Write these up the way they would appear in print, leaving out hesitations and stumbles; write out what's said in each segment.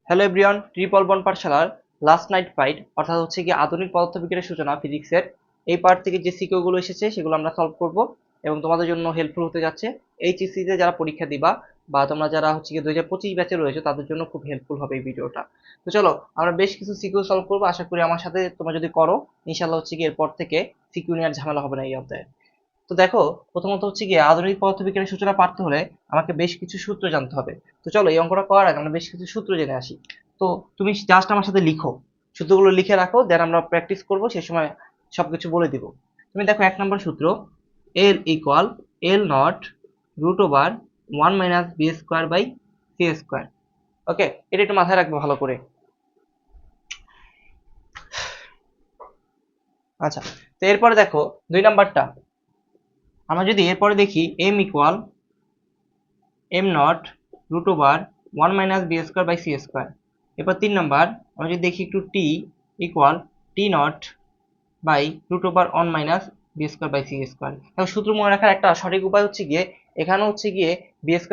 Hello everyone, triple bond পাঠশালার last night fight অর্থাৎ হচ্ছে কি আধুনিক পদার্থবিজ্ঞানের সূচনা ফিজিক্সের এই পার্ট থেকে যে সিকিউগুলো এসেছে সেগুলো আমরা সলভ করব এবং তোমাদের জন্য হেল্পফুল হতে যাচ্ছে। এইচএসসিতে যারা পরীক্ষা দিবা বা তোমরা যারা হচ্ছে কি 2025 ব্যাচে রয়েছে তাদের জন্য খুব হেল্পফুল হবে এই ভিডিওটা। তো চলো আমরা বেশ কিছু সিকিউ সলভ করবো, আশা করি আমার সাথে তোমরা যদি করো ইনশাল্লাহ হচ্ছে কি এরপর থেকে সিকিউ নিয়ে আর ঝামেলা হবে না এই অধ্যায়ে। তো দেখো, প্রথমত হচ্ছে গিয়ে আধুনিক পদার্থবিজ্ঞানের সূচনা পাঠতে হলে আমাকে বেশ কিছু সূত্র জানতে হবে। তো চলো এই অঙ্কটা করার আগে আমরা বেশ কিছু সূত্র জেনে আসি। তো তুমি জাস্ট আমার সাথে লিখো, সূত্রগুলো লিখে রাখো, দেন আমরা প্র্যাকটিস করবো, সে সময় সবকিছু বলে দিব। তুমি দেখো 1 নম্বর সূত্র, L equal L naught root over 1 - b² / c²। Okay, এটা একটু মাথায় রাখবো ভালো করে। আচ্ছা, তো এরপরে দেখো 2 নাম্বারটা, আমরা যদি এরপরে দেখি m equal m naught root over 1 - b² / c²। এরপর 3 নাম্বার, আমরা যদি দেখি একটু T equal T naught by root over 1 - b² / c²। এখন সূত্র মনে রাখার একটা সঠিক উপায় হচ্ছে গিয়ে এখানে হচ্ছে গিয়ে b²/c²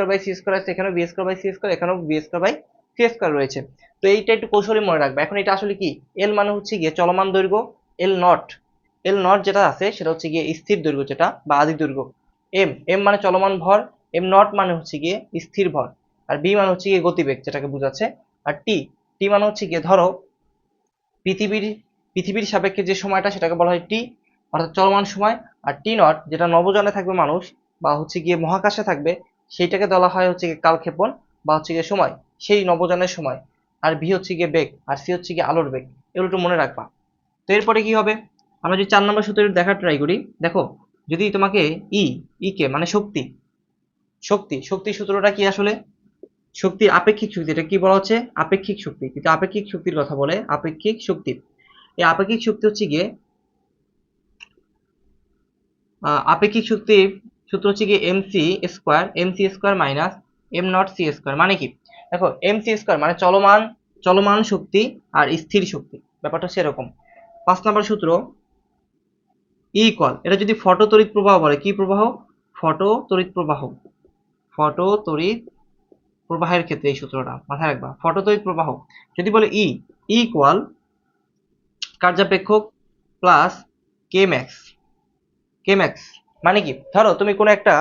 আছে, এখানেও b²/c², এখানেও b²/c² রয়েছে। তো এইটা একটু কৌশলী মনে রাখবে। এখন এটা আসলে কি, এল মানে হচ্ছে গিয়ে চলমান দৈর্ঘ্য, এল নট যেটা আছে সেটা হচ্ছে গিয়ে স্থির দৈর্ঘ্য যেটা বা আদি দৈর্ঘ্য। এম মানে চলমান ভর, এম নট মানে হচ্ছে গিয়ে স্থির ভর, আর বি মানে হচ্ছে গিয়ে গতিবেগ যেটাকে বোঝাচ্ছে, আর টি টি মানে হচ্ছে গিয়ে ধরো পৃথিবীর পৃথিবীর সাপেক্ষে যে সময়টা সেটাকে বলা হয় টি, অর্থাৎ চলমান সময়। আর টি নট যেটা নবযানে থাকবে মানুষ বা হচ্ছে গিয়ে মহাকাশে থাকবে সেইটাকে বলা হয় হচ্ছে গিয়ে কালক্ষেপণ বা হচ্ছে গিয়ে সময়, সেই নবযানের সময়। আর ভি হচ্ছে গিয়ে বেগ, আর সি হচ্ছে গিয়ে আলোর বেগ। এগুলো একটু মনে রাখবা। তো এরপরে কি হবে, আমরা যদি 4 নম্বর সূত্র দেখার ট্রাই করি। দেখো, যদি তোমাকে ই কে মানে শক্তি, শক্তি সূত্রটা কি আসলে, শক্তির আপেক্ষিক শক্তি, এটা কি বলা হচ্ছে আপেক্ষিক শক্তি, কিন্তু আপেক্ষিক শক্তির কথা বলে আপেক্ষিক শক্তি। এই আপেক্ষিক শক্তি হচ্ছে গিয়ে আপেক্ষিক শক্তির সূত্র হচ্ছে গিয়ে m c square minus m naught c square. মানে কি, দেখো এম সি স্কোয়ার মানে চলমান চলমান শক্তি আর স্থির শক্তি, ব্যাপারটা সেরকম। 5 নম্বর সূত্র ইকুয়াল, এটা যদি ফটো তড়িৎ প্রবাহ বলে, কি প্রবাহ, ফটো তড়িৎ প্রবাহ, ফটো তড়িৎ প্রবাহের ক্ষেত্রে এই সূত্রটা মাথায় রাখবা, ফটো তড়িৎ প্রবাহ। যদি বলে ইকুয়াল কার্যাপেক্ষক প্লাস কে ম্যাক্স, মানে কি, ধরো তুমি কোনো একটা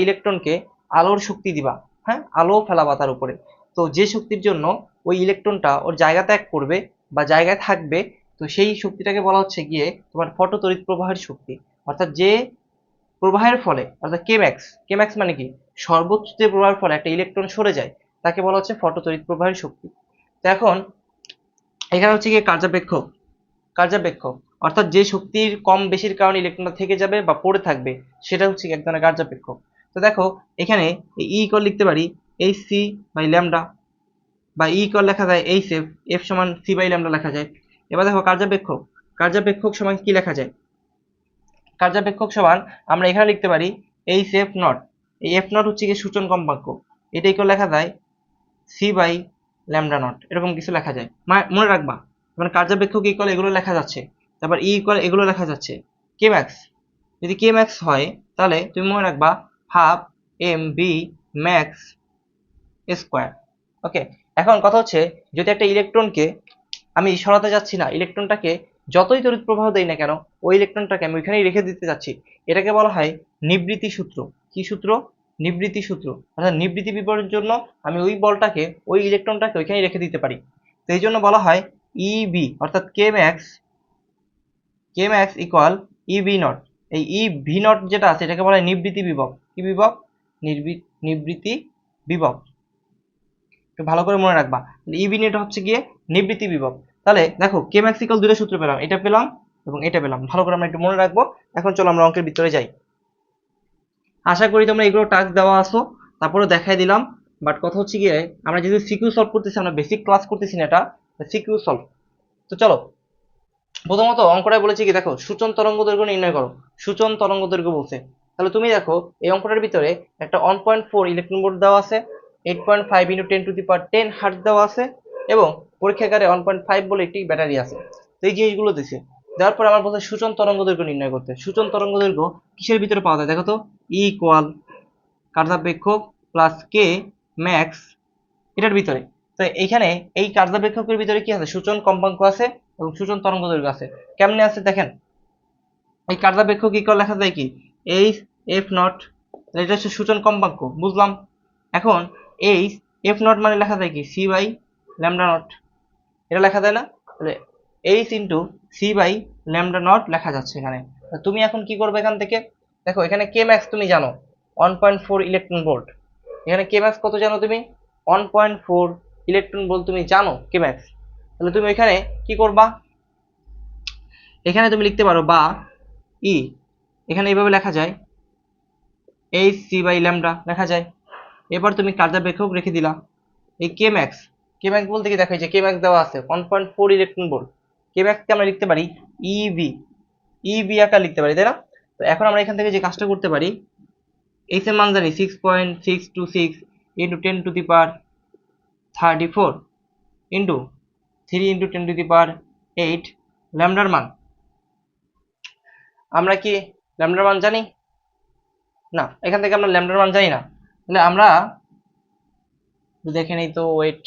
ইলেকট্রনকে আলোর শক্তি দিবা, হ্যাঁ, আলো ফেলাবা তার উপরে। তো যে শক্তির জন্য ওই ইলেকট্রনটা ওর জায়গা ত্যাগ করবে বা জায়গায় থাকবে, তো সেই শক্তিটাকে বলা হচ্ছে গিয়ে তোমার ফটো তড়িৎ প্রবাহের শক্তি। অর্থাৎ যে প্রবাহের ফলে, অর্থাৎ কে ম্যাক্স মানে কি, সর্বোচ্চ যে প্রবাহের ফলে একটা ইলেকট্রন সরে যায় তাকে বলা হচ্ছে ফটো তড়িৎ প্রবাহের শক্তি। তো এখন এখানে হচ্ছে গিয়ে কার্যাপেক্ষক অর্থাৎ যে শক্তির কম বেশির কারণে ইলেকট্রনটা থেকে যাবে বা পড়ে থাকবে সেটা হচ্ছে এক ধরনের কার্যাপেক্ষক। তো দেখো এখানে ই ইকুয়াল লিখতে পারি এইচ সি বাই ল্যামডা, বা ই ইকুয়াল লেখা যায় এইচ এফ, এফ সমান সি বাই ল্যামডা লেখা যায়। এবার দেখো কার্যাপেক্ষক সমান কি লেখা যায়, কার্যাপেক্ষক সমান আমরা এখানে লিখতে পারি এইচ এফ নট। এই এফ নট হচ্ছে গিয়ে সূচন কম্পাঙ্ক, এটা ইকুয়াল লেখা যায় সি বাই ল্যামডা নট, এরকম কিছু লেখা যায়। মনে রাখবা, মানে কার্যাপেক্ষক ইকুয়াল এগুলো লেখা যাচ্ছে, তারপর ই ইকুয়াল এগুলো লেখা যাচ্ছে। কে ম্যাক্স, যদি কে ম্যাক্স হয় তাহলে তুমি মনে রাখবা half m v max square. Okay, এখন কথা হচ্ছে যদি একটা ইলেকট্রনকে আমি সরাতে যাচ্ছি না, ইলেকট্রনটাকে যতই তড়িৎ প্রবাহ দেই না কেন ওই ইলেকট্রনটাকে আমি ওইখানেই রেখে দিতে যাচ্ছি, এটাকে বলা হয় নিবৃত্তি সূত্র। কি সূত্র, নিবৃত্তি সূত্র। অর্থাৎ নিবৃত্তি বিবরণের জন্য আমি ওই বলটাকে ওই ইলেকট্রনটাকে ওইখানেই রেখে দিতে পারি। তো এই জন্য বলা হয় ইবি, অর্থাৎ কে ম্যাক্স ইকুয়াল ইবি নট। এই ই ভি নট যেটা আছে এটাকে বলা হয় নিবৃত্তি বিভব। কি বিভব, নিবৃত্তি বিভব। একটু ভালো করে মনে রাখবা, ইবি নেট হচ্ছে গিয়ে নিবৃত্তি বিভব। তাহলে দেখো কে ম্যাক্স ইকুয়াল দুটো সূত্র পেলাম, এটা পেলাম এবং এটা পেলাম, ভালো করে আমরা একটু মনে রাখবো। এখন চলো আমরা অঙ্কের ভিতরে যাই। আশা করি তোমরা এগুলো টাস্ক দেওয়া আসো, তারপরে দেখাই দিলাম। বাট কথা হচ্ছে গিয়ে আমরা যেহেতু সিকিউ সলভ করতেছি, আমরা বেসিক ক্লাস করতেছি না, এটা সিকিউ সলভ। তো চলো, প্রথমত অঙ্কটাই বলেছি কি, দেখো সূচন তরঙ্গ দৈর্ঘ্য নির্ণয় করো, সূচন তরঙ্গ দৈর্ঘ্য বলছে। তাহলে তুমি দেখো এই অঙ্কটার ভিতরে একটা 1.4 ইলেকট্রন ভোল্ট দেওয়া আছে, 8.5 × 10⁻10 হার্টজ দেওয়া আছে, এবং পরীক্ষাগারে 1.5 বলে একটি ব্যাটারি আছে। তো এই জিনিসগুলো দিছে, দেওয়ার পর আমার বলছে সূচন তরঙ্গ দৈর্ঘ্য নির্ণয় করতে। সূচন তরঙ্গ দৈর্ঘ্য কিসের ভিতরে পাওয়া যায় দেখো তো, ই ইকুয়াল কার্যাপেক্ষক প্লাস কে ম্যাক্স, এটার ভিতরে। তো এইখানে এই কার্যাবেক্ষকের ভিতরে কি আছে, সূচন কম্পাঙ্ক আছে এবং সূচন তরঙ্গ দৈর্ঘ্য আছে। কেমনে আছে দেখেন, এই কার্যাবেক্ষক ইকুয়াল লেখা যায় কি এইচ এফ নট, এটা হচ্ছে সূচন কম্পাঙ্ক, বুঝলাম। এখন এইচ এফ নট মানে লেখা যায় কি সি বাই ল্যামডা নট, এটা লেখা যায় না? তাহলে h into c by lambda naught লেখা যাচ্ছে এখানে। তুমি এখন কি করবে এখান থেকে, দেখো এখানে কে ম্যাক্স তুমি জানো 1.4 ইলেকট্রন ভোল্ট, এখানে কে ম্যাক্স কত জানো তুমি 1.4 ইলেকট্রন ভোল্ট তুমি জানো কে ম্যাক্স। তাহলে তুমি এখানে কি করবা, এখানে তুমি লিখতে পারো বা ই, এখানে এইভাবে লেখা যায় এইচ সি বাই ল্যামডা লেখা যায়। এবার তুমি কার্যাবেক্ষক রেখে দিলা, এই কে ম্যাক্স, কে ম্যাক্স বলতে কি দেখো এই যে কে ম্যাক্স দেওয়া আছে 1.4 ইলেকট্রন ভোল্ট, কে ম্যাক্সকে আমরা লিখতে পারি ইবি, ইবি আকার লিখতে পারি, তাই না? তো এখন আমরা এখান থেকে যে কাজটা করতে পারি, এইচ এর মান জানি 6.626 into 10 to the power 34 into 3 into 10 to the power 8, ল্যামডার মান আমরা কি ল্যামডার মান জানি না, এখান থেকে আমরা ল্যামডার মান জানি না। তাহলে আমরা দেখে নেই তো, ওয়েট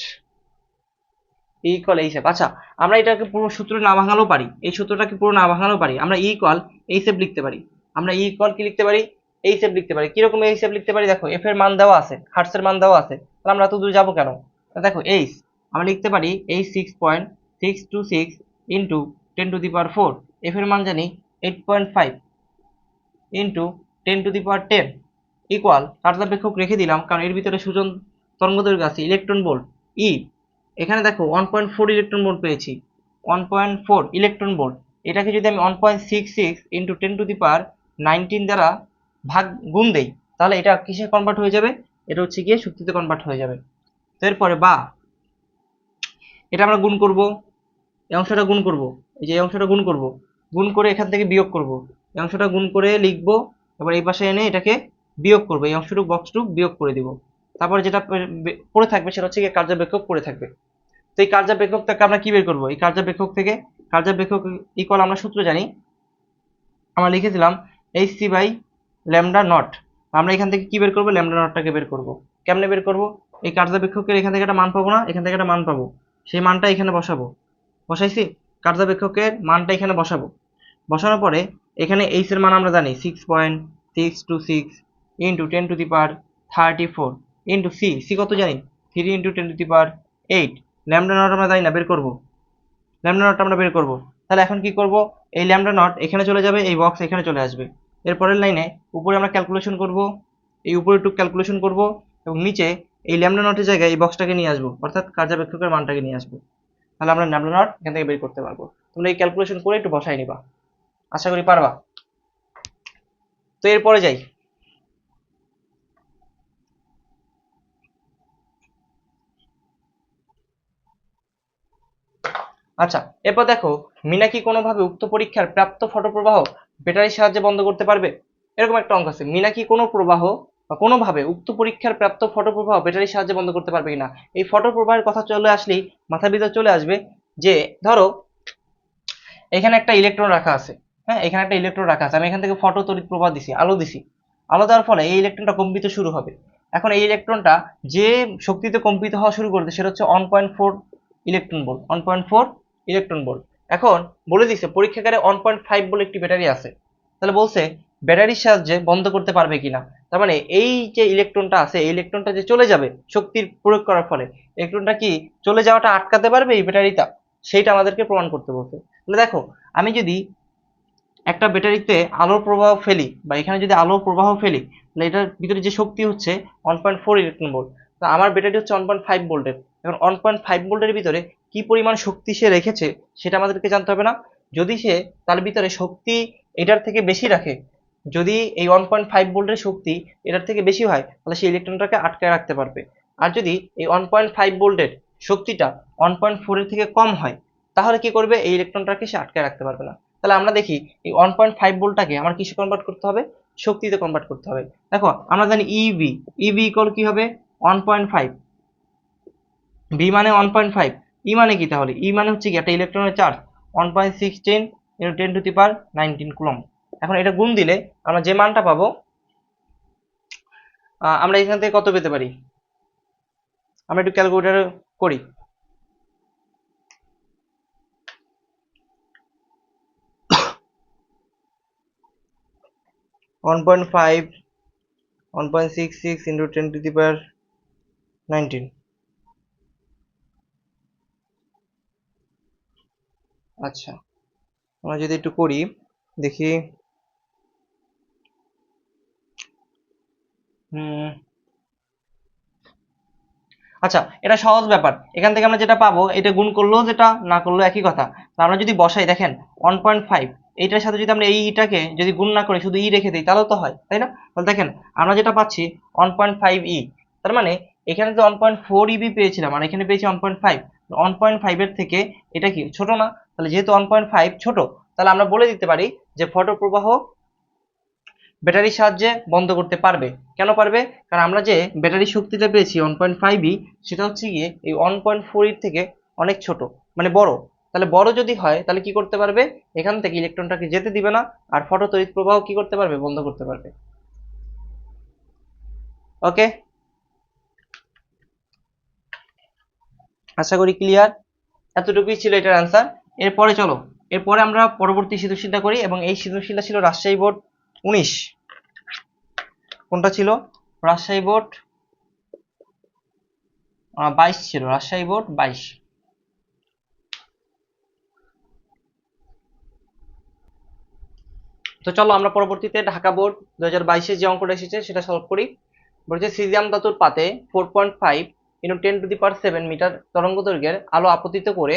ইকুয়াল এই হিসাব, আচ্ছা আমরা এটাকে পুরো সূত্র না ভাঙালেও পারি, এই সূত্রটাকে পুরো না ভাঙালেও পারি, আমরা ইকুয়াল এই হিসাব লিখতে পারি, আমরা ইকুয়াল কি লিখতে পারি এই হিসাব লিখতে পারি। কিরকম এই হিসাব লিখতে পারি, দেখো এফ এর মান দেওয়া আছে, হার্টস এর মান দেওয়া আছে, তাহলে আমরা এত দূর যাবো কেন, দেখো এইচ আমরা লিখতে পারি এই 6.626 into 10 to the power 4, F এর মান জানি 8.5 into 10 to the power 10 equal কার্যাবেক্ষক রেখে দিলাম, কারণ এর ভিতরে সূচন তরঙ্গদৈর্ঘ্য আছে ইলেকট্রন ভোল্ট ই, এখানে দেখো 1.4 ইলেকট্রন ভোল্ট পেয়েছি, 1.4 ইলেকট্রন ভোল্ট, এটাকে যদি আমি 1.66 ইন্টু 10 টু দি পাওয়ার 19 দ্বারা ভাগ গুণ দেই, তাহলে এটা কিসে কনভার্ট হয়ে যাবে, এটা হচ্ছে গিয়ে শক্তিতে কনভার্ট হয়ে যাবে। তো এরপরে বা এটা আমরা গুণ করব, এই অংশটা গুণ করব, এই যে এই অংশটা গুণ করব, গুণ করে এখান থেকে বিয়োগ করব, এই অংশটা গুণ করে লিখবো, এবার এই পাশে এনে এটাকে বিয়োগ করবো, এই অংশটুক বক্সটুক বিয়োগ করে দিব, তারপরে যেটা পড়ে থাকবে সেটা হচ্ছে গিয়ে কার্যাবেক্ষক পড়ে থাকবে। তো এই কার্যাবেক্ষক থেকে আমরা কি বের করবো, এই কার্যাবেক্ষক থেকে কার্যাবেক্ষক ইকুয়াল আমরা সূত্র জানি, আমরা লিখেছিলাম h c by lambda naught, আমরা এখান থেকে কি বের করবো ল্যামডা নটটাকে বের করব। কেমনে বের করব, এই কার্যাবেক্ষকের এখান থেকে একটা মান পাবো না, এখান থেকে একটা মান পাবো, সেই মানটা এখানে বসাবো, বসাইছি, কার্যাবেক্ষকের মানটা এখানে বসাবো, বসানোর পরে এখানে এইচ এর মান আমরা জানি 6.626 into 10 to the power 34 into c, c কত জানি 3 into 10 to the power 8, lambda naught আমরা জানি না, বের করব, ল্যামডা নট আমরা বের করব। তাহলে এখন কি করব, এই ল্যামডা নট এখানে চলে যাবে, এই বক্স এখানে চলে আসবে, এর পরের লাইনে উপরে আমরা ক্যালকুলেশন করব, এই উপরে একটু ক্যালকুলেশন করব এবং নিচে এই ল্যামডা নটের জায়গায় এই বক্সটাকে নিয়ে আসবো, অর্থাৎ কার্যাবেক্ষকের মানটাকে নিয়ে আসবো, তাহলে আমরা ল্যামডা নট এখান থেকে বের করতে পারবো। তোমরা এই ক্যালকুলেশন করে একটু বসাই নিবা, আশা করি পারবা। তো এরপরে যাই, আচ্ছা এরপর দেখো মিনাকি কোনোভাবে উক্ত পরীক্ষার প্রাপ্ত ফটোপ্রবাহ ব্যাটারির সাহায্যে বন্ধ করতে পারবে, এরকম একটা অঙ্ক আছে, মিনাকি কোনো প্রবাহ বা কোনোভাবে উক্ত পরীক্ষার প্রাপ্ত ফটোপ্রবাহ ব্যাটারির সাহায্যে বন্ধ করতে পারবে কিনা। এই ফটোপ্রবাহের কথা চলে আসলেই মাথার ভিতর চলে আসবে যে ধরো এখানে একটা ইলেকট্রন রাখা আছে, হ্যাঁ এখানে একটা ইলেকট্রন রাখা আছে, আমি এখান থেকে ফটো তড়িৎ প্রবাহ দিছি, আলো দিছি, আলো দেওয়ার ফলে এই ইলেকট্রনটা কম্পিত শুরু হবে। এখন এই ইলেকট্রনটা যে শক্তিতে কম্পিত হওয়া শুরু করবে সেটা হচ্ছে 1.4 ইলেকট্রন ভোল্ট, 1.4 ইলেকট্রন ভোল্ট। এখন বলে দিচ্ছে পরীক্ষাগারে 1.5 ভোল্ট একটি ব্যাটারি আছে, তাহলে বলছে ব্যাটারির সাহায্যে বন্ধ করতে পারবে কিনা, তার মানে এই যে ইলেকট্রনটা আছে এই ইলেকট্রনটা যে চলে যাবে শক্তির প্রয়োগ করার ফলে, ইলেকট্রনটা কি চলে যাওয়াটা আটকাতে পারবে এই ব্যাটারিটা, সেইটা আমাদেরকে প্রমাণ করতে বলছে। তাহলে দেখো আমি যদি একটা ব্যাটারিতে আলোর প্রবাহ ফেলি বা এখানে যদি আলোর প্রবাহ ফেলি, তাহলে এটার ভিতরে যে শক্তি হচ্ছে 1.4 ইলেকট্রন ভোল্ট, তো আমার ব্যাটারি হচ্ছে 1.5 ভোল্টের, এখন 1.5 ভোল্টের ভিতরে কি পরিমাণ শক্তি সে রেখেছে সেটা আমাদেরকে জানতে হবে না। যদি সে তার ভিতরে শক্তি এটার থেকে বেশি রাখে, যদি এই 1.5 ভোল্টের শক্তি এটার থেকে বেশি হয় তাহলে সেই ইলেকট্রনটাকে আটকায় রাখতে পারবে, আর যদি এই 1.5 ভোল্টের শক্তিটা 1.4 এর থেকে কম হয় তাহলে কি করবে, এই ইলেকট্রনটাকে সে আটকায় রাখতে পারবে না। তাহলে আমরা দেখি এই 1.5 ভোল্টটাকে আমার কিসে কনভার্ট করতে হবে, শক্তিতে কনভার্ট করতে হবে। দেখো আমরা জানি ইবি, ইবি ইকুয়াল কি হবে 1.5, বি মানে 1.5, ই মানে কি, তাহলে ই মানে হচ্ছে কি একটা ইলেকট্রনের charge 1.16 into 10 to the power 19 coulomb. এখন এটা গুণ দিলে আমরা যে মানটা পাবো, আমরা এখান থেকে কত পেতে পারি, আমরা একটু ক্যালকুলেটরে করি। One point five 1.66 into 10 to the power 19। আচ্ছা, আমরা যদি একটু করি দেখি। আচ্ছা, এটা সহজ ব্যাপার। এখান থেকে আমরা যেটা পাবো, এটা গুণ করলেও যেটা, না করলেও একই কথা। তো আমরা যদি বসাই, দেখেন 1.5 এইটার সাথে যদি আমরা এইটাকে যদি গুণ না করে শুধু ই রেখে দিই, তাহলেও তো হয়, তাই না? তাহলে দেখেন আমরা যেটা পাচ্ছি 1.5 ই, তার মানে এখানে যে 1.4 ইবি পেয়েছিলাম আর এখানে পেয়েছি 1.5। 1.5 এর থেকে এটা কি ছোট না? তাহলে যেহেতু 1.5 ছোট, তাহলে আমরা বলে দিতে পারি যে ফটো প্রবাহ ব্যাটারির সাহায্যে বন্ধ করতে পারবে। কেন পারবে? কারণ আমরা যে ব্যাটারির শক্তিটা পেয়েছি 1.5 ই, সেটা হচ্ছে গিয়ে এই 1.4 এর থেকে অনেক ছোট, মানে বড়। তাহলে বড় যদি হয় তাহলে কি করতে পারবে? এখান থেকে ইলেকট্রনটাকে যেতে দিবে না, আর ফটো তড়িৎ প্রবাহ কি করতে পারবে? বন্ধ করতে পারবে। ওকে, আশা করি ক্লিয়ার। এতটুকুই ছিল এটার অ্যান্সার। এরপরে চলো, এরপরে আমরা পরবর্তী সৃজনশীলটা করি, এবং এই সৃজনশীলটা ছিল রাজশাহী বোর্ড 19। কোনটা ছিল? রাজশাহী বোর্ড 22 ছিল, রাজশাহী বোর্ড 22। তো চলো আমরা পরবর্তীতে ঢাকা বোর্ড 2022 যে অঙ্কটা এসেছে সেটা সলভ করি। বলছে সিজিয়াম ধাতুর পাতে 4.5 × 10⁷ মিটার তরঙ্গ দৈর্ঘ্যের আলো আপতিত করে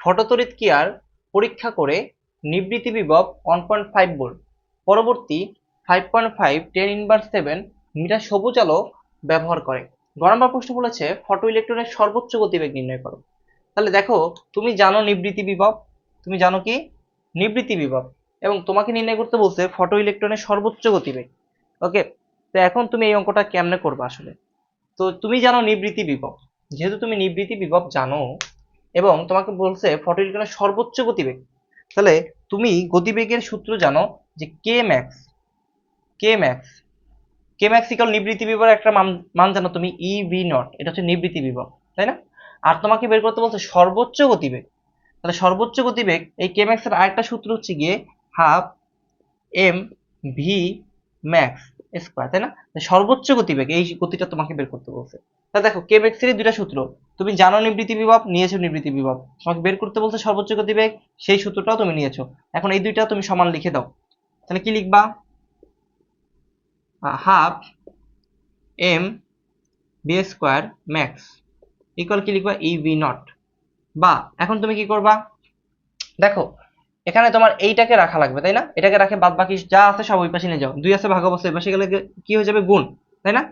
ফটোতড়িৎ ক্রিয়ার পরীক্ষা করে নিবৃত্তি বিভব 1.5 ভোল্ট, পরবর্তী 5.5 10⁻7 মিটার সবুজ আলো ব্যবহার করে। গ নম্বর প্রশ্ন বলেছে ফটো ইলেকট্রনের সর্বোচ্চ গতিবেগ নির্ণয় করো। তাহলে দেখো, তুমি জানো নিবৃত্তি বিভব, তুমি জানো কি নিবৃত্তি বিভব, এবং তোমাকে নির্ণয় করতে বলছে ফটো ইলেকট্রনের সর্বোচ্চ গতিবেগ। ওকে, তো এখন তুমি এই অঙ্কটা কেমনে করবে আসলে? তো তুমি জানো নিবৃত্তি বিভব, যেহেতু তুমি নিবৃত্তি বিভব জানো এবং তোমাকে বলছে ফটো ইলেকট্রনের সর্বোচ্চ গতিবেগ, তাহলে তুমি গতিবেগের সূত্র জানো যে K max. K max K max equal নিবৃত্তি বিভবের একটা মান জানো তুমি, ই ভি নট, এটা হচ্ছে নিবৃত্তি বিভব, তাই না? আর তোমাকে বের করতে বলছে সর্বোচ্চ গতিবেগ। তাহলে সর্বোচ্চ গতিবেগ এই কে ম্যাক্স এর আরেকটা সূত্র হচ্ছে গিয়ে half m v max square, তাই না? সর্বোচ্চ গতিবেগ, এই গতিটা তোমাকে বের করতে বলছে। তাহলে দেখো কে ম্যাক্স এর দুইটা সূত্র, তুমি জানো নিবৃত্তি বিভব, নিয়েছো নিবৃত্তি বিভব, তোমাকে বের করতে বলছে সর্বোচ্চ গতিবেগ, সেই সূত্রটাও তুমি নিয়েছো। এখন এই দুইটা তুমি সমান লিখে দাও। তাহলে কি লিখবা? Half m v square max equal কি লিখবা? E v naught. বা এখন তুমি কি করবা? দেখো এখানে তোমার এইটাকে রাখা লাগবে, তাই না? এটাকে রাখে বাদ বাকি যা আছে সব ওই পাশে নিয়ে যাও। 2 আছে ভাগ অবস্থা, এই পাশে গেলে কি হয়ে যাবে? গুণ, তাই না?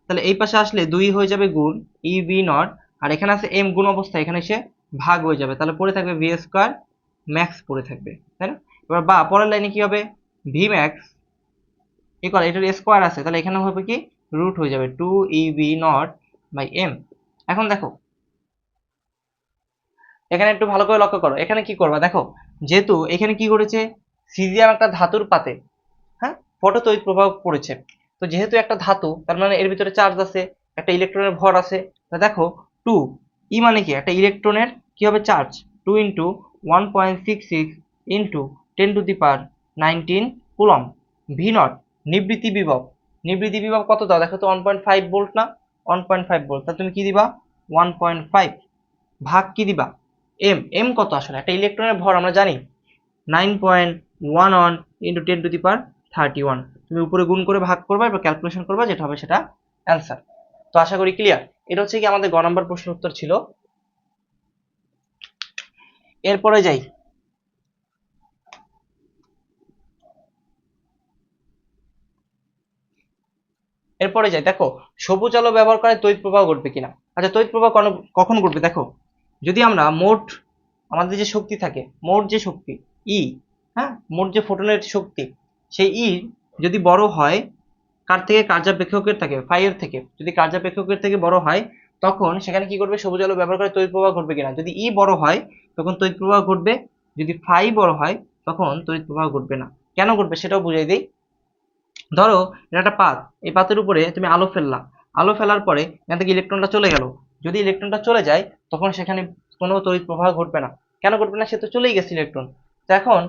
তাহলে এই পাশে আসলে 2 হয়ে যাবে গুণ ই ভি নট, আর এখানে আছে এম গুণ অবস্থা, এখানে এসে ভাগ হয়ে যাবে। তাহলে পড়ে থাকবে ভি স্কয়ার ম্যাক্স পড়ে থাকবে, তাই না? এবার বা পরের লাইনে কি হবে? ভি ম্যাক্স ইকুয়াল, এটার স্কয়ার আছে তাহলে এখানে হবে কি রুট হয়ে যাবে 2 e v naught by m. এখন দেখো এখানে একটু ভালো করে লক্ষ্য করো, এখানে কি করবা? দেখো যেহেতু এখানে কি করেছে, সিজিয়াম একটা ধাতুর পাতে, হ্যাঁ, ফটো তড়িৎ প্রবাহ পড়েছে। তো যেহেতু একটা ধাতু, তার মানে এর ভিতরে চার্জ আছে, একটা ইলেকট্রনের ভর আছে। তা দেখো 2 ই মানে কি একটা ইলেকট্রনের কি হবে charge, 2 into 1.66 into 10⁻19 coulomb. V naught নিবৃত্তি বিভব, নিবৃত্তি বিভব কত দাও দেখো তো? 1.5 ভোল্ট না? 1.5 ভোল্ট, তা তুমি কি দিবা? 1.5 ভাগ কি দিবা? এম। এম কত আসলে? একটা ইলেকট্রনের ভর আমরা জানি 9.11 ইন্টু 10⁻31। তুমি উপরে গুণ করে ভাগ করবা, এবার ক্যালকুলেশন করবা, যেটা হবে সেটা অ্যান্সার। তো আশা করি ক্লিয়ার। এটা হচ্ছে কি আমাদের গ নম্বর প্রশ্নের উত্তর ছিল। এরপরে যাই, দেখো সবুজ আলো ব্যবহার করে তড়িৎ প্রবাহ ঘটবে কিনা। আচ্ছা, তড়িৎ প্রবাহ কখন ঘটবে? দেখো যদি আমরা মোট আমাদের যে শক্তি থাকে, মোট যে শক্তি ই, হ্যাঁ, মোট যে ফোটনের শক্তি, সেই ই যদি বড় হয় কার থেকে? কার্যাপেক্ষকের থেকে, ফাই এর থেকে। যদি কার্যাপেক্ষকের থেকে বড় হয় তখন সেখানে কি করবে? সবুজ আলো ব্যবহার করে তড়িৎ প্রবাহ ঘটবে কিনা। যদি ই বড় হয় তখন তড়িৎ প্রবাহ ঘটবে, যদি ফাই বড় হয় তখন তড়িৎ প্রবাহ ঘটবে না। কেন ঘটবে সেটাও বুঝিয়ে দিই। ধরো এটা একটা পাত, এই পাতের উপরে তুমি আলো ফেললা, আলো ফেলার পরে এখান থেকে ইলেকট্রনটা চলে গেল, যদি ইলেকট্রনটা চলে যায় তখন সেখানে কোনো তড়িৎ প্রবাহ ঘটবে না। কেন ঘটবে না? সে তো চলেই গেছে ইলেকট্রন। তো এখন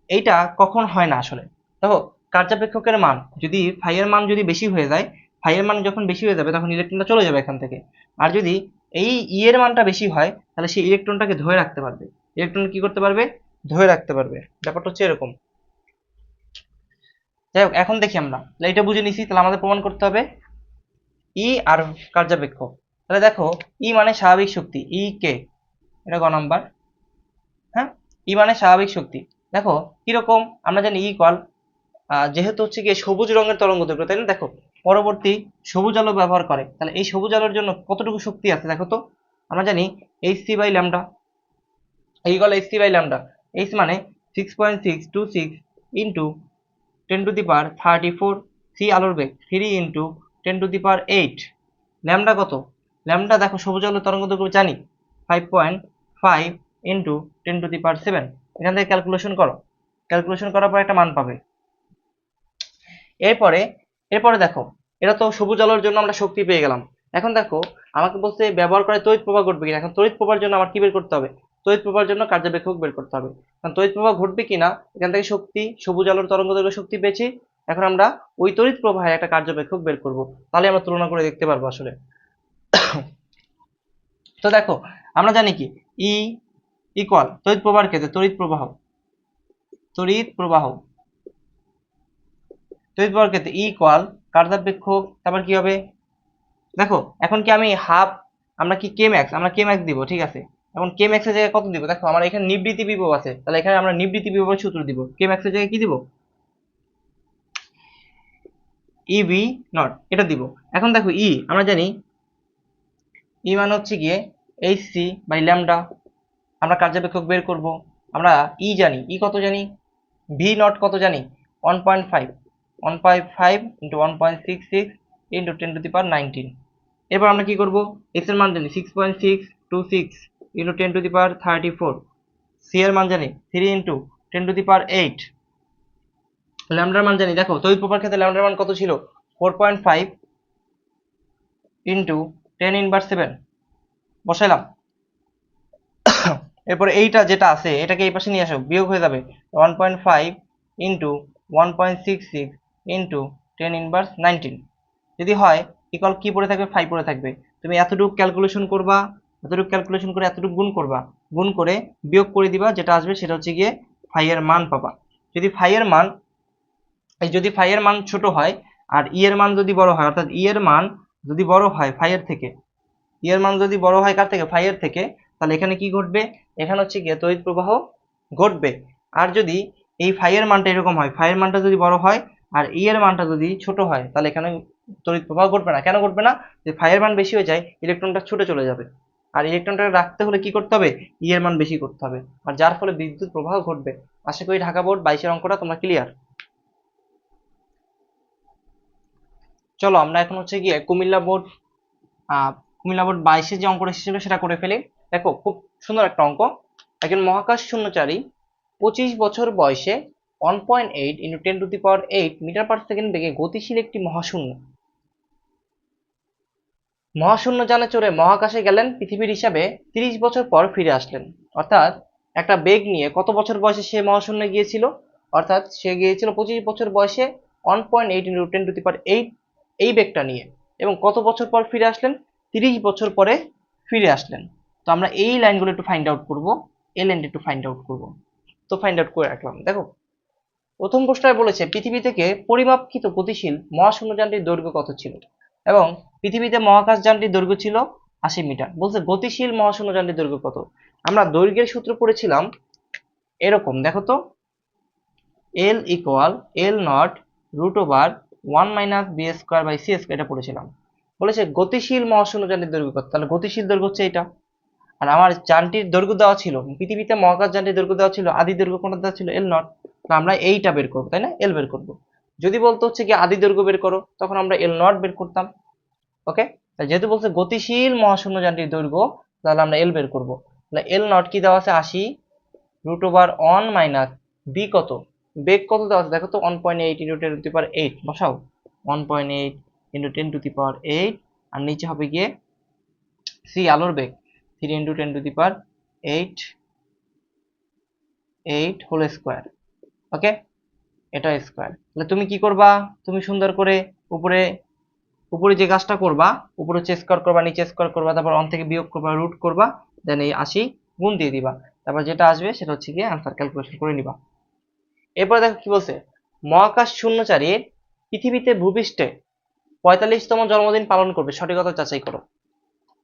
এইটা কখন হয় না আসলে? দেখো, কার্যাপেক্ষকের মান যদি ফাই এর মান যদি বেশি হয়ে যায়, ফাই এর মান যখন বেশি হয়ে যাবে তখন ইলেকট্রনটা চলে যাবে এখান থেকে। আর যদি এই ই এর মানটা বেশি হয় তাহলে সেই ইলেকট্রনটাকে ধরে রাখতে পারবে। ইলেকট্রন কি করতে পারবে? ধরে রাখতে পারবে। ব্যাপারটা হচ্ছে এরকম। যাই হোক, এখন দেখি আমরা এটা বুঝে নিছি, তাহলে আমাদের প্রমাণ করতে হবে ই আর কার্যাপেক্ষক। তাহলে দেখো, ই মানে স্বাভাবিক শক্তি, ই কে, এটা গ নাম্বার। হ্যাঁ, ই মানে স্বাভাবিক শক্তি। দেখো কিরকম, আমরা জানি ইকুয়াল, যেহেতু হচ্ছে গিয়ে সবুজ রঙের তরঙ্গ দৈর্ঘ্য, তাই না? দেখো পরবর্তী সবুজ আলো ব্যবহার করে, তাহলে এই সবুজ আলোর জন্য কতটুকু শক্তি আছে দেখো তো। আমরা জানি h c by lambda, equal h c by lambda. H মানে 6.626 ইন্টু 10⁻34, সি আলোর বেগ 3 ইন্টু 10⁸8। ল্যামডা কত? ল্যামডা দেখো সবুজ আলোর তরঙ্গ দৈর্ঘ্য জানি 5.5 ইন্টু 10⁷। এখান থেকে ক্যালকুলেশন করো, ক্যালকুলেশন করার পর একটা মান পাবে। এরপরে এরপরে দেখো, এটা তো সবুজ আলোর জন্য আমরা শক্তি পেয়ে গেলাম। এখন দেখো আমাকে বলছে ব্যবহার করে তড়িৎ প্রবাহ ঘটবে কিনা। এখন তড়িৎ প্রবাহের জন্য আমার কি বের করতে হবে? তড়িৎ প্রবাহের জন্য কার্যাবেক্ষক বের করতে হবে। কারণ তড়িৎ প্রবাহ ঘটবে কিনা, এখান থেকে শক্তি, সবুজ আলোর তরঙ্গ দৈর্ঘ্য শক্তি পেয়েছি। এখন আমরা ওই তড়িৎ প্রবাহের একটা কার্যবেক্ষক বের করব, তাহলে আমরা তুলনা করে দেখতে পারবো আসলে। তো দেখো, আমরা জানি কি ই ইকুয়াল তড়িৎ প্রবাহের ক্ষেত্রে তড়িৎ প্রবাহ, তড়িৎ প্রবাহ তড়িৎ প্রবাহের ক্ষেত্রে ই ইকুয়াল কার্যাবেক্ষক, তারপর কি হবে দেখো। এখন কি আমি হাফ, আমরা কি কে ম্যাক্স, আমরা কে ম্যাক্স দিব, ঠিক আছে। এখন কে ম্যাক্স এর জায়গায় কত দিব? দেখো আমার এখানে নিবৃত্তি বিভব আছে, তাহলে এখানে আমরা নিবৃত্তি বিভবের সূত্র দিব। কে ম্যাক্স এর জায়গায় কি দিব? ইবি নট, এটা দিব। এখন দেখো ই আমরা জানি ই মানে হচ্ছে গিয়ে এইচ সি বাই ল্যামডা। আমরা কার্যাবেক্ষক বের করব। আমরা ই জানি, ই কত জানি, ভি নট কত জানি, 1.5, 1.5 ইন্টু 1.66 ইন্টু 10⁻19। এরপর আমরা কি করব? এক্স এর মান জানি 6.626 ইন্টু 10⁻34, সি এর মান জানি 3 ইন্টু 10⁸8, ল্যামডার মান জানি। দেখো তড়িৎ প্রবাহের ক্ষেত্রে ল্যামডার মান কত ছিল? 4.5 ইন্টু 10⁻7 বসাইলাম। এরপরে এইটা যেটা আছে এটাকে এই পাশে নিয়ে আসো, বিয়োগ হয়ে যাবে 1.5 ইন্টু 1.66 ইন্টু 10⁻19 যদি হয় ইকুয়াল কি পড়ে থাকবে? 5 পড়ে থাকবে। তুমি এতটুকু ক্যালকুলেশন করবা, এতটুকু ক্যালকুলেশন করে এতটুকু গুণ করবা, গুণ করে বিয়োগ করে দিবা, যেটা আসবে সেটা হচ্ছে গিয়ে ফাই এর মান পাবা। যদি ফাই এর মান, যদি ফাই এর মান ছোট হয় আর ই এর মান যদি বড় হয়, অর্থাৎ ই এর মান যদি বড় হয় ফাই এর থেকে, ই এর মান যদি বড় হয় কার থেকে? ফাই এর থেকে, তাহলে এখানে কি ঘটবে? এখানে হচ্ছে গিয়ে তড়িৎ প্রবাহ ঘটবে। আর যদি এই ফাই এর মানটা এরকম হয়, ফাই এর মানটা যদি বড় হয় আর ই এর মানটা যদি ছোট হয়, তাহলে এখানে তড়িৎ প্রবাহ ঘটবে না। কেন ঘটবে না? যে ফাই এর মান বেশি হয়ে যায়, ইলেকট্রনটা ছুটে চলে যাবে। আর ইলেকট্রনটাকে রাখতে হলে কি করতে হবে? ই এর মান বেশি করতে হবে, আর যার ফলে বিদ্যুৎ প্রবাহ ঘটবে। আশা করি ঢাকা বোর্ড 22-এর অঙ্কটা তোমরা ক্লিয়ার। চলো আমরা এখন হচ্ছে গিয়ে কুমিল্লা বোর্ড 22-এ যে অঙ্কটা এসেছিল সেটা করে ফেলি। দেখো খুব সুন্দর একটা অঙ্ক। একজন মহাকাশ শূন্যচারী 25 বছর বয়সে 1.8 ইন্টু 10⁸8 মিটার পার সেকেন্ড বেগে গতিশীল একটি মহাশূন্য যানে চড়ে মহাকাশে গেলেন। পৃথিবীর হিসাবে 30 বছর পর ফিরে আসলেন। অর্থাৎ একটা বেগ নিয়ে কত বছর বয়সে সে মহাশূন্যে গিয়েছিল? অর্থাৎ সে গিয়েছিল 25 বছর বয়সে 1.8 ইন্টু 10⁸8 এই বেগটা নিয়ে, এবং কত বছর পর ফিরে আসলেন? 30 বছর পরে ফিরে আসলেন। তো আমরা এই লাইনগুলো একটু ফাইন্ড আউট করব, এই লাইনটা একটু ফাইন্ড আউট করব। তো ফাইন্ড আউট করে রাখলাম। দেখো প্রথম প্রশ্নটায় বলেছে পৃথিবী থেকে পরিমাপকৃত গতিশীল মহাশূন্য যানটির দৈর্ঘ্য কত ছিল, এবং পৃথিবীতে মহাকাশ যানটির দৈর্ঘ্য ছিল 80 মিটার। বলছে গতিশীল মহাশূন্য যানটির দৈর্ঘ্য কত। আমরা দৈর্ঘ্যের সূত্র পড়েছিলাম এরকম, দেখো তো, L equal L naught root over 1 minus B square by C square, এটা পড়েছিলাম। বলেছে গতিশীল মহাশূন্য যানটির দৈর্ঘ্য কত, তাহলে গতিশীল দৈর্ঘ্য হচ্ছে এটা। আর আমার যানটির দৈর্ঘ্য দেওয়া ছিল, পৃথিবীতে মহাকাশ যানটির দৈর্ঘ্য দেওয়া ছিল, আদি দৈর্ঘ্য কোনটা দেওয়া ছিল? এল নট। আমরা এইটা বের করবো, তাই না? এল বের করবো। যদি বলতো হচ্ছে কি আদি দৈর্ঘ্য বের করো, তখন আমরা এল নট বের করতাম। ওকে, যেহেতু বলছে গতিশীল মহাশূন্য যানটির দৈর্ঘ্য, তাহলে আমরা এল বের করবো। তাহলে এল নট কি দেওয়া আছে? 80 রুট ওভার 1 মাইনাস বি কত, বেগ কত দেওয়া আছে দেখো তো, 1.8 ইন্টু 10⁸8 বসাও, 1.8 ইন্টু 10⁸8, আর নিচে হবে গিয়ে সি আলোর বেগ 3 ইন্টু 10⁸ 8 হোল স্কোয়ার। ওকে, এটা স্কোয়ার। তাহলে তুমি কি করবা, তুমি সুন্দর করে উপরে উপরে যে কাজটা করবা, উপরে হচ্ছে স্কোয়ার করবা, নিচে স্কোয়ার করবা, তারপর অন থেকে বিয়োগ করবা, রুট করবা, দেন এই 80 গুণ দিয়ে দিবা, তারপর যেটা আসবে সেটা হচ্ছে গিয়ে আনসার ক্যালকুলেশন করে নিবা। এরপরে দেখো কি বলছে, মহাকাশ শূন্যচারীর পৃথিবীতে ভূপৃষ্ঠে 45তম জন্মদিন পালন করবে, সঠিকতা যাচাই করো।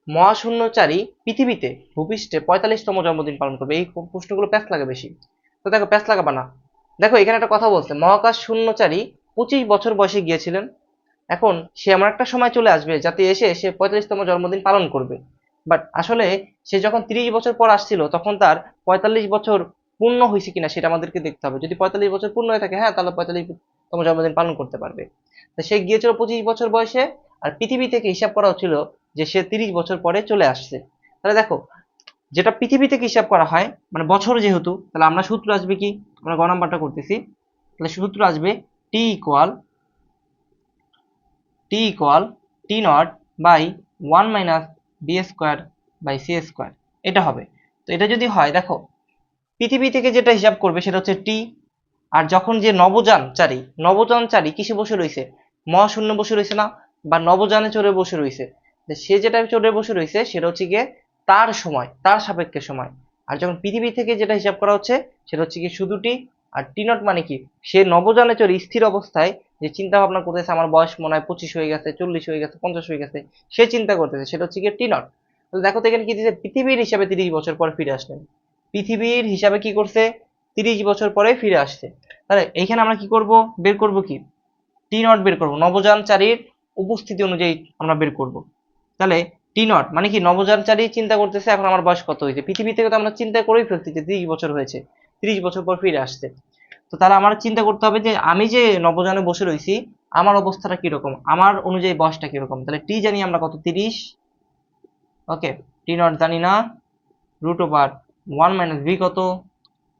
মহাশূন্যচারী পৃথিবীতে ভূপৃষ্ঠে 45তম জন্মদিন পালন করবে, এই প্রশ্নগুলো প্যাচ লাগে বেশি। তো দেখো প্যাচ লাগাবা না। দেখো এখানে একটা কথা বলছে, মহাকাশ শূন্যচারী 25 বছর বয়সে গিয়েছিলেন, এখন সে এমন একটা সময় চলে আসবে যাতে এসে সে 45তম জন্মদিন পালন করবে। বাট আসলে সে যখন 30 বছর পর আসছিল তখন তার 45 বছর পূর্ণ হয়েছে কিনা সেটা আমাদেরকে দেখতে হবে। যদি 45 বছর পূর্ণ হয়ে থাকে, হ্যাঁ, তাহলে 45তম জন্মদিন পালন করতে পারবে। তো সে গিয়েছিল 25 বছর বয়সে, আর পৃথিবী থেকে হিসাব করা হচ্ছিল যে সে 30 বছর পরে চলে আসছে। তাহলে দেখো, যেটা পৃথিবী থেকে হিসাব করা হয় মানে বছর যেহেতু, তাহলে আমরা সূত্র আসবে কি, আমরা গ নাম্বারটা করতেছি, তাহলে সূত্র আসবে T equal T naught by 1 minus B square by C square, এটা হবে। তো এটা যদি হয়, দেখো পৃথিবী থেকে যেটা হিসাব করবে সেটা হচ্ছে টি, আর যখন যে নবযানচারী কিসে বসে রয়েছে, মহাশূন্য বসে রয়েছে না, বা নবযানে চড়ে বসে রয়েছে, সে যেটা চড়ে বসে রয়েছে সেটা হচ্ছে গিয়ে তার সময়, তার সাপেক্ষে সময়। আর যখন পৃথিবী থেকে যেটা হিসাব করা হচ্ছে সেটা হচ্ছে কি শুধু টি। আর টি নট মানে কি, সে নবযানে চড়ে স্থির অবস্থায় যে চিন্তা ভাবনা করতেছে, আমার বয়স মনে হয় 25 হয়ে গেছে, 40 হয়ে গেছে, 50 হয়ে গেছে, সে চিন্তা করতেছে, সেটা হচ্ছে গিয়ে টি নট। তাহলে দেখো তো এখানে কি দিচ্ছে, পৃথিবীর হিসাবে 30 বছর পর ফিরে আসলেন, পৃথিবীর হিসাবে কি করছে, 30 বছর পরে ফিরে আসছে। তাহলে এইখানে আমরা কি করব, বের করব কি, টি নট বের করব, নবযানচারীর উপস্থিতি অনুযায়ী আমরা বের করব। তাহলে টি নট মানে কি, নবযানচারী চিন্তা করতেছে এখন আমার বয়স কত হয়েছে, পৃথিবী থেকে তো আমরা চিন্তা করেই ফেলছি যে 30 বছর হয়েছে, 30 বছর পর ফিরে আসছে। তো তাহলে আমার চিন্তা করতে হবে যে আমি যে নবযানে বসে রয়েছি আমার অবস্থাটা কিরকম, আমার অনুযায়ী বয়সটা কিরকম। তাহলে টি জানি আমরা কত, 30। ওকে, টি নট জানি না, রুট ওভার 1 মাইনাস বি কত,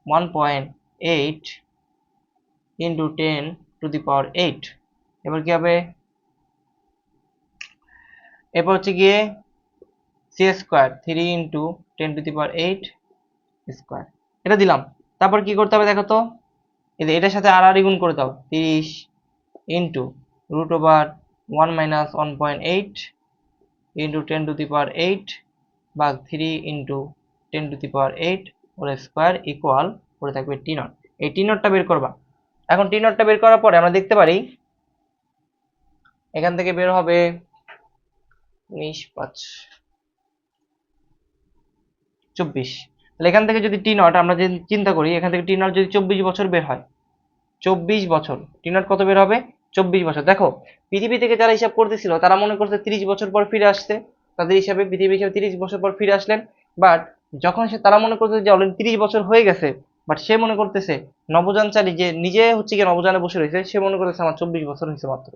1.8 ইন্টু 10⁸। এবার কি হবে, এরপর হচ্ছে গিয়ে সি স্কোয়ার 3 ইন্টু 10⁸ স্কোয়ার, এটা দিলাম। তারপর কি করতে হবে দেখো তো, এটার সাথে আর আর গুণ করে দাও, 30 into root over 1 minus 1.8 into 10⁸ ভাগ 3 ইন্টু 10⁸ ওর স্কোয়ার ইকুয়াল করে থাকবে টি নট। এই টি নটটা বের করবা। এখন টি নটটা বের করার পরে আমরা দেখতে পারি এখান থেকে বের হবে 19 5 24। তাহলে এখান থেকে যদি টি নট আমরা যদি চিন্তা করি, এখান থেকে টি নট যদি 24 বছর বের হয়, 24 বছর, টি নট কত বের হবে, 24 বছর। দেখো পৃথিবী থেকে যারা হিসাব করতেছিল তারা মনে করছে 30 বছর পর ফিরে আসছে, তাদের হিসাবে পৃথিবী হিসাবে 30 বছর পর ফিরে আসলেন। বাট যখন তারা মনে করতেছে যে অলরেডি 30 বছর হয়ে গেছে, বাট সে মনে করতেছে নবযানচারী যে নিজে হচ্ছে গিয়ে নবযানে বসে রয়েছে, সে মনে করতেছে আমার 24 বছর হয়েছে মাত্র।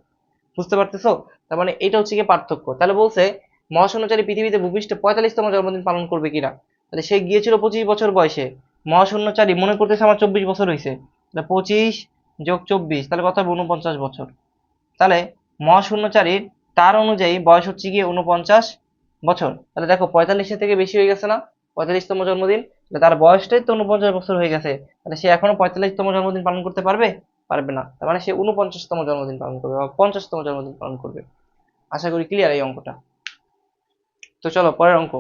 বুঝতে পারতেছো, তার মানে এটা হচ্ছে গিয়ে পার্থক্য। তাহলে বলছে মহাশূন্যচারী পৃথিবীতে ভূপৃষ্ঠে 45তম জন্মদিন পালন করবে কিনা, তাহলে সে গিয়েছিল 25 বছর বয়সে, মহাশূন্যচারী মনে করতেছে আমার 24 বছর হয়েছে, তাহলে 25 যোগ 24 তাহলে কত হবে, 49 বছর। তাহলে মহাশূন্যচারীর তার অনুযায়ী বয়স হচ্ছে গিয়ে 49 বছর। তাহলে দেখো 45 থেকে বেশি হয়ে গেছে না, 45তম জন্মদিন, তাহলে তার বয়সটাই তো 49 বছর হয়ে গেছে, তাহলে সে এখনো 45তম জন্মদিন পালন করতে পারবে, পারবে না। তার মানে সে 49তম জন্মদিন পালন করবে বা 50তম জন্মদিন পালন করবে। আশা করি ক্লিয়ার এই অঙ্কটা। তো চলো পরের অঙ্ক।